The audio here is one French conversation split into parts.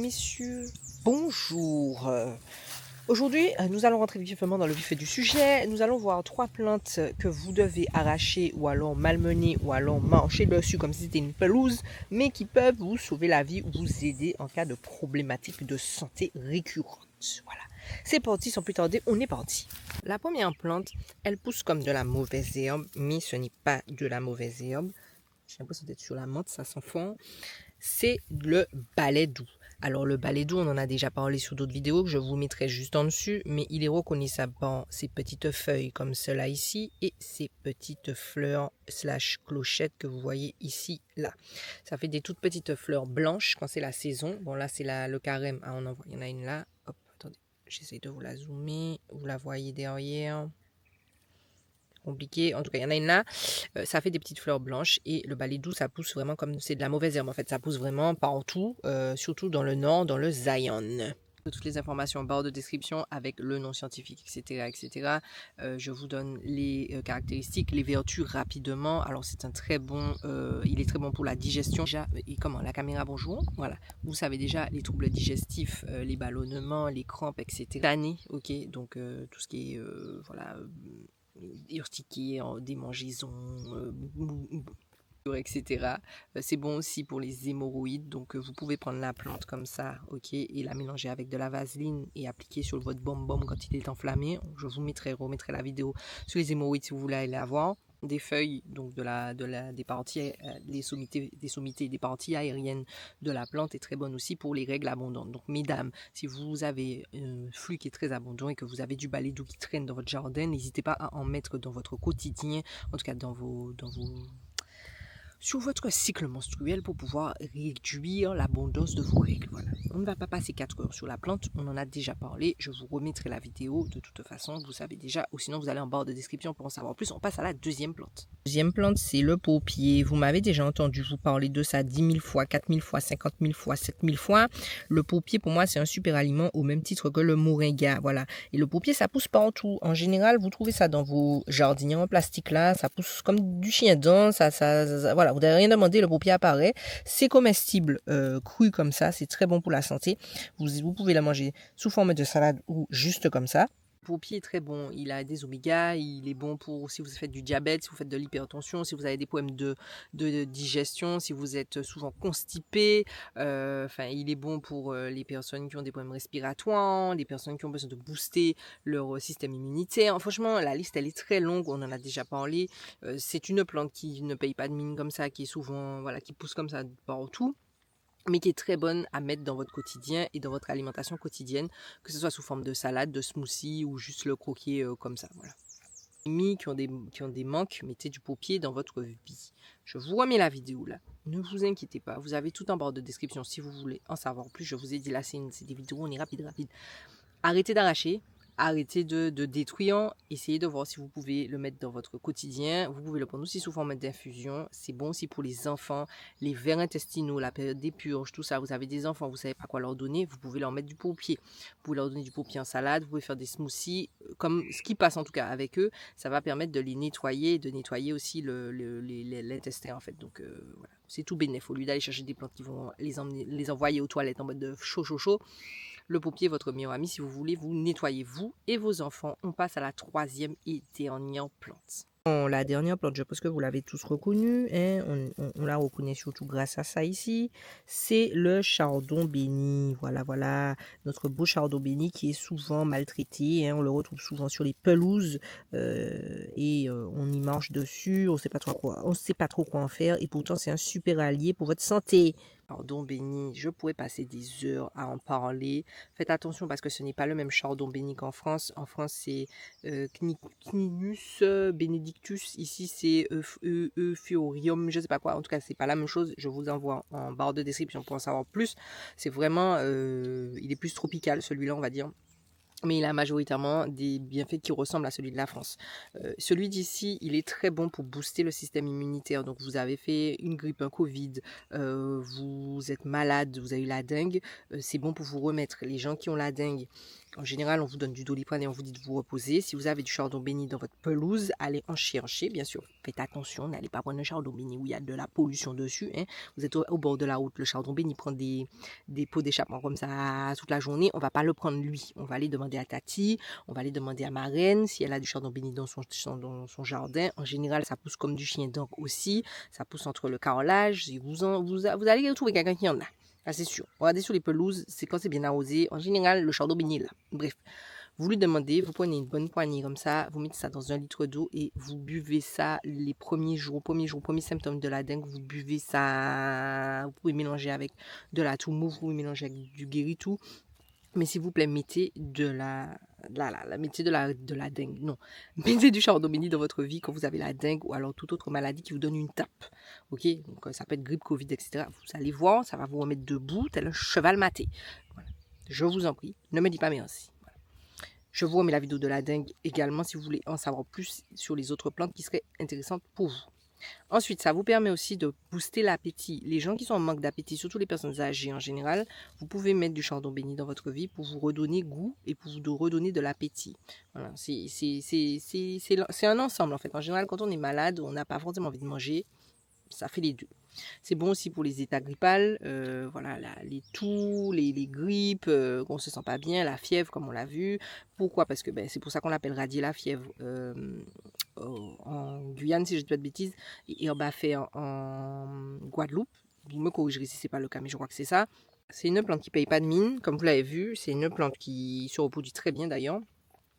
messieurs, bonjour. Aujourd'hui, nous allons rentrer vivement dans le vif du sujet. Nous allons voir 3 plantes que vous devez arracher ou alors malmener ou alors marcher dessus comme si c'était une pelouse, mais qui peuvent vous sauver la vie ou vous aider en cas de problématique de santé récurrente. Voilà. C'est parti, sans plus tarder, on est parti. La première plante, elle pousse comme de la mauvaise herbe, mais ce n'est pas de la mauvaise herbe. J'ai l'impression d'être sur la menthe, ça sent fort. C'est le balai doux. Alors le balai doux, on en a déjà parlé sur d'autres vidéos que je vous mettrai juste en dessus, mais il est reconnaissable par ces petites feuilles comme cela ici et ces petites fleurs slash clochettes que vous voyez ici, là. Ça fait des toutes petites fleurs blanches quand c'est la saison. Bon là c'est le carême, ah, on en voit, il y en a une là. Hop, attendez, j'essaie de vous la zoomer, vous la voyez derrière. Compliqué. En tout cas, il y en a une là. Ça fait des petites fleurs blanches et le balai doux, ça pousse vraiment comme c'est de la mauvaise herbe. En fait, ça pousse vraiment partout, surtout dans le nord, dans le Zion. Toutes les informations en barre de description avec le nom scientifique, etc. etc. Je vous donne les caractéristiques, les vertus rapidement. Alors, c'est un très bon, il est très bon pour la digestion. Déjà, et comment la caméra, bonjour. Voilà, vous savez déjà les troubles digestifs, les ballonnements, les crampes, etc. Tanné, ok. Donc, tout ce qui est, voilà. Urtiquer, démangeaisons, etc. C'est bon aussi pour les hémorroïdes, donc vous pouvez prendre la plante comme ça, ok, et la mélanger avec de la vaseline et appliquer sur votre baume quand il est enflammé. Je vous remettrai la vidéo sur les hémorroïdes si vous voulez aller la voir. Des feuilles, donc des parties, des sommités, des parties aériennes de la plante est très bonne aussi pour les règles abondantes. Donc mesdames, si vous avez un flux qui est très abondant et que vous avez du balai doux qui traîne dans votre jardin, n'hésitez pas à en mettre dans votre quotidien, en tout cas sur votre cycle menstruel pour pouvoir réduire l'abondance de vos règles. Voilà. On ne va pas passer 4 heures sur la plante, on en a déjà parlé, je vous remettrai la vidéo de toute façon, vous savez déjà, ou sinon vous allez en barre de description pour en savoir plus. On passe à la deuxième plante. Deuxième plante, c'est le paupier. Vous m'avez déjà entendu vous parler de ça 10 000 fois, 4 000 fois, 50 000 fois, 7 000 fois. Le paupier, pour moi, c'est un super aliment au même titre que le moringa. Voilà. Et le paupier, ça pousse partout. En général, vous trouvez ça dans vos jardiniers en plastique là, ça pousse comme du chien dent, voilà, vous n'avez rien demandé, le paupier apparaît. C'est comestible, cru comme ça, c'est très bon pour la santé. Vous pouvez la manger sous forme de salade ou juste comme ça. Le paupier est très bon, il a des oméga, il est bon pour si vous faites du diabète, si vous faites de l'hypertension, si vous avez des problèmes de digestion, si vous êtes souvent constipé. Il est bon pour les personnes qui ont des problèmes respiratoires, les personnes qui ont besoin de booster leur système immunitaire. Franchement, la liste elle est très longue, on en a déjà parlé. C'est une plante qui ne paye pas de mine comme ça, qui est souvent, voilà, qui pousse comme ça partout, mais qui est très bonne à mettre dans votre quotidien et dans votre alimentation quotidienne, que ce soit sous forme de salade, de smoothie ou juste le croquer comme ça. Voilà. Les amis qui ont des manques, mettez du paupier dans votre vie. Je vous remets la vidéo là. Ne vous inquiétez pas, vous avez tout en barre de description si vous voulez en savoir plus. Je vous ai dit là, c'est des vidéos, on est rapide. Arrêtez d'arracher. Arrêtez de détruire, essayez de voir si vous pouvez le mettre dans votre quotidien. Vous pouvez le prendre aussi sous forme d'infusion. C'est bon aussi pour les enfants, les vers intestinaux, la période des purges, tout ça. Vous avez des enfants, vous ne savez pas quoi leur donner, vous pouvez leur mettre du paupier. Vous pouvez leur donner du paupier en salade, vous pouvez faire des smoothies. Comme ce qui passe en tout cas avec eux, ça va permettre de les nettoyer, de nettoyer aussi l'intestin en fait. Donc voilà, c'est tout bénéf. Au lieu d'aller chercher des plantes qui vont les envoyer aux toilettes en mode de chaud. Le paupier est votre meilleur ami si vous voulez vous nettoyer vous et vos enfants. On passe à la troisième et dernière plante. La dernière plante, je pense que vous l'avez tous reconnue, hein, on la reconnaît surtout grâce à ça ici, c'est le chardon béni. Voilà, notre beau chardon béni qui est souvent maltraité, hein, on le retrouve souvent sur les pelouses et on y marche dessus, on sait pas trop quoi en faire et pourtant c'est un super allié pour votre santé. Chardon béni, je pourrais passer des heures à en parler. Faites attention parce que ce n'est pas le même chardon béni qu'en France. En France, c'est Cninus benedictus. Ici, c'est Euphorium, je sais pas quoi. En tout cas, c'est pas la même chose. Je vous envoie en barre de description pour en savoir plus. C'est vraiment, il est plus tropical, celui-là, on va dire. Mais il a majoritairement des bienfaits qui ressemblent à celui de la France. Celui d'ici, il est très bon pour booster le système immunitaire. Donc vous avez fait une grippe, un Covid, vous êtes malade, vous avez eu la dengue, c'est bon pour vous remettre. Les gens qui ont la dengue, En général, on vous donne du Doliprane et on vous dit de vous reposer. Si vous avez du chardon béni dans votre pelouse, allez encher, bien sûr. Faites attention, n'allez pas prendre un chardon béni où il y a de la pollution dessus. Hein. Vous êtes au bord de la route, le chardon béni prend des pots d'échappement comme ça toute la journée. On va pas le prendre lui. On va aller demander à Tati, on va aller demander à ma reine si elle a du chardon béni dans son jardin. En général, ça pousse comme du chien d'or aussi. Ça pousse entre le carrelage. Si vous allez trouver quelqu'un qui en a. Ah, c'est sûr. Regardez sur les pelouses, c'est quand c'est bien arrosé. En général, le chardon béni est là. Bref, vous lui demandez, vous prenez une bonne poignée comme ça, vous mettez ça dans 1 litre d'eau et vous buvez ça les premiers symptômes de la dengue. Vous buvez ça, vous pouvez mélanger avec de la toumou, vous pouvez mélanger avec du guéritou. Mais s'il vous plaît, mettez de la dengue. Non, mettez du chardon béni dans votre vie quand vous avez la dengue ou alors toute autre maladie qui vous donne une tape. Ok, donc ça peut être grippe, Covid, etc. Vous allez voir, ça va vous remettre debout tel un cheval maté. Voilà. Je vous en prie, ne me dites pas merci. Voilà. Je vous remets la vidéo de la dengue également si vous voulez en savoir plus sur les autres plantes qui seraient intéressantes pour vous. Ensuite, ça vous permet aussi de booster l'appétit. Les gens qui sont en manque d'appétit, surtout les personnes âgées en général, vous pouvez mettre du chardon béni dans votre vie pour vous redonner goût et pour vous redonner de l'appétit. Voilà, c'est un ensemble en fait. En général, quand on est malade, on n'a pas forcément envie de manger. Ça fait les deux. C'est bon aussi pour les états grippales, voilà, les toux, les grippes, qu'on ne se sent pas bien, la fièvre comme on l'a vu. Pourquoi? Parce que c'est pour ça qu'on l'appelle radier la fièvre en Guyane, si je ne dis pas de bêtises, et Herbafait en Guadeloupe. Vous me corrigerez si ce n'est pas le cas, mais je crois que c'est ça. C'est une plante qui ne paye pas de mine, comme vous l'avez vu. C'est une plante qui se reproduit très bien d'ailleurs.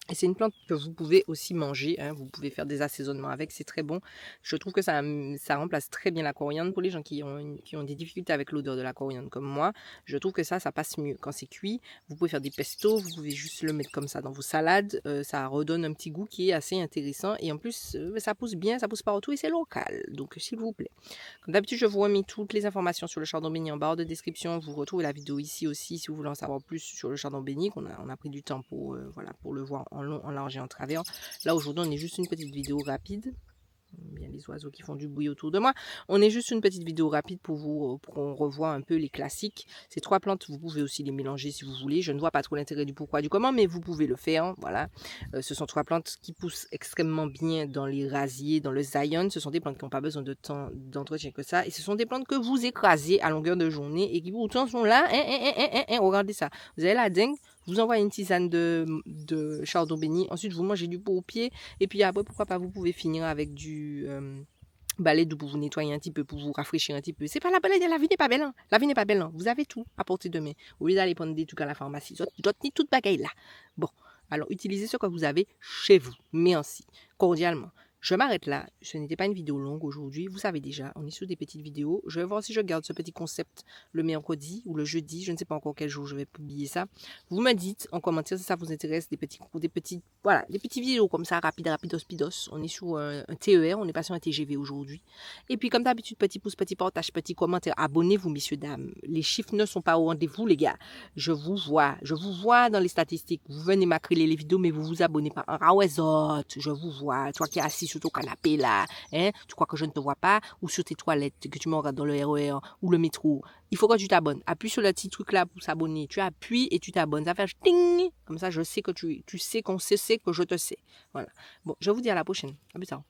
Et c'est une plante que vous pouvez aussi manger, hein. Vous pouvez faire des assaisonnements avec, c'est très bon. Je trouve que ça remplace très bien la coriandre pour les gens qui ont des difficultés avec l'odeur de la coriandre comme moi. Je trouve que ça passe mieux quand c'est cuit. Vous pouvez faire des pestos, vous pouvez juste le mettre comme ça dans vos salades. Ça redonne un petit goût qui est assez intéressant. Et en plus, ça pousse bien, ça pousse partout et c'est local. Donc s'il vous plaît. Comme d'habitude, je vous remets toutes les informations sur le chardon béni en barre de description. Vous retrouvez la vidéo ici aussi si vous voulez en savoir plus sur le chardon béni. On a pris du temps pour le voir en long, en large et en travers. Là aujourd'hui on est juste une petite vidéo rapide. Il y a les oiseaux qui font du bruit autour de moi. On est juste une petite vidéo rapide pour qu'on revoie un peu les classiques. Ces 3 plantes, vous pouvez aussi les mélanger si vous voulez. Je ne vois pas trop l'intérêt du pourquoi du comment, mais vous pouvez le faire. Voilà. Ce sont 3 plantes qui poussent extrêmement bien dans les rasiers, dans le zaïon. Ce sont des plantes qui n'ont pas besoin de temps d'entretien que ça. Et ce sont des plantes que vous écrasez à longueur de journée et qui pourtant sont là. Regardez ça. Vous avez la dengue. Vous envoyez une tisane de chardon béni. Ensuite, vous mangez du pot au pied. Et puis après, pourquoi pas, vous pouvez finir avec du balai d'eau pour vous nettoyer un petit peu, pour vous rafraîchir un petit peu. C'est pas la balai, la vie n'est pas belle. Hein. La vie n'est pas belle. Hein. Vous avez tout à portée de main. Au lieu d'aller prendre des trucs à la pharmacie. D'autres toute bagaille là. Bon, alors utilisez ce que vous avez chez vous. Merci. Cordialement. Je m'arrête là. Ce n'était pas une vidéo longue aujourd'hui. Vous savez déjà, on est sur des petites vidéos. Je vais voir si je garde ce petit concept le mercredi ou le jeudi. Je ne sais pas encore quel jour je vais publier ça. Vous me dites en commentaire si ça vous intéresse, des petites vidéos comme ça, rapidos. On est sur un TER, on n'est pas sur un TGV aujourd'hui. Et puis comme d'habitude, petit pouce, petit partage, petit commentaire. Abonnez-vous, messieurs, dames. Les chiffres ne sont pas au rendez-vous, les gars. Je vous vois dans les statistiques. Vous venez m'acryler les vidéos, mais vous vous abonnez pas. Je vous vois. Toi qui es assis sur ton canapé là, hein, tu crois que je ne te vois pas, ou sur tes toilettes, que tu me regardes dans le RER ou le métro, il faut que tu t'abonnes. Appuie sur le petit truc là pour s'abonner. Tu appuies et tu t'abonnes. Ça fait ting. Comme ça, je sais que tu sais qu'on sait que je te sais. Voilà. Bon, je vous dis à la prochaine. À plus tard.